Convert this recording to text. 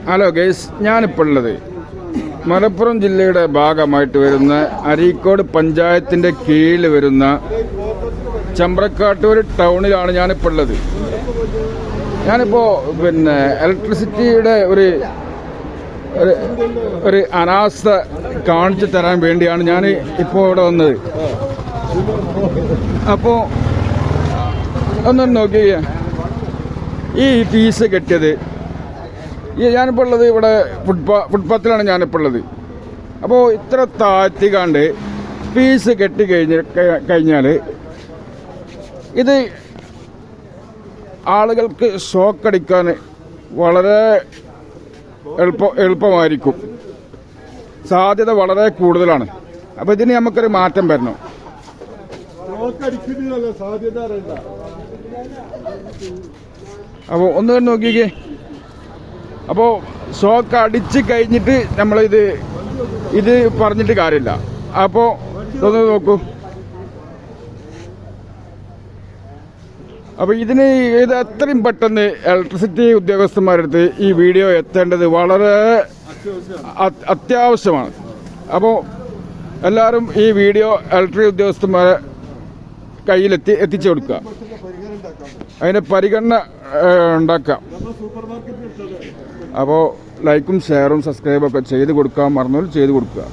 Hello guys, ഞാനിപ്പോൾ ഉള്ളത് മലപ്പുറം ജില്ലയുടെ ഭാഗമായിട്ട് വരുന്ന അരീക്കോട് പഞ്ചായത്തിൻ്റെ കീഴിൽ വരുന്ന ചമ്പ്രക്കാട്ടൂർ ടൗണിലാണ് ഞാനിപ്പോൾ ഉള്ളത്. ഞാനിപ്പോൾ ഇലക്ട്രിസിറ്റിയുടെ ഒരു അനാസ്ഥ കാണിച്ചു തരാൻ വേണ്ടിയാണ് ഞാൻ ഇപ്പോൾ ഇവിടെ വന്നത്. അപ്പോൾ ഒന്നും നോക്കിയ ഈ ഫീസ് കെട്ടിയത് ഞാനിപ്പോൾ ഉള്ളത് ഇവിടെ ഫുട്പാത്തിലാണ് ഞാനിപ്പോൾ ഉള്ളത്. അപ്പോൾ ഇത്ര താഴ്ത്തിക്കാണ്ട് ഫീസ് കെട്ടി കഴിഞ്ഞാൽ ഇത് ആളുകൾക്ക് ഷോക്കടിക്കാൻ വളരെ എളുപ്പമായിരിക്കും. സാധ്യത വളരെ കൂടുതലാണ്. അപ്പോൾ ഇതിന് നമുക്കൊരു മാറ്റം വരണം. അപ്പോൾ ഒന്ന് നോക്കിക്കേ. അപ്പോൾ ഷോക്ക് അടിച്ച് കഴിഞ്ഞിട്ട് ഇത് പറഞ്ഞിട്ട് കാര്യമില്ല. അപ്പോൾ ഇതൊന്ന് നോക്കൂ. അപ്പോൾ ഇത് എത്രയും പെട്ടെന്ന് ഇലക്ട്രിസിറ്റി ഉദ്യോഗസ്ഥന്മാരടുത്ത് ഈ വീഡിയോ എത്തേണ്ടത് വളരെ അത്യാവശ്യമാണ്. അപ്പോൾ എല്ലാവരും ഈ വീഡിയോ ഇലക്ട്രിക് ഉദ്യോഗസ്ഥന്മാരെ എത്തിച്ചു കൊടുക്കുക. അതിന് പരിഗണന ഉണ്ടാക്കാം. അപ്പോൾ ലൈക്കും ഷെയറും സബ്സ്ക്രൈബൊക്കെ ചെയ്ത് കൊടുക്കാൻ മറന്നാൽ ചെയ്ത് കൊടുക്കുക.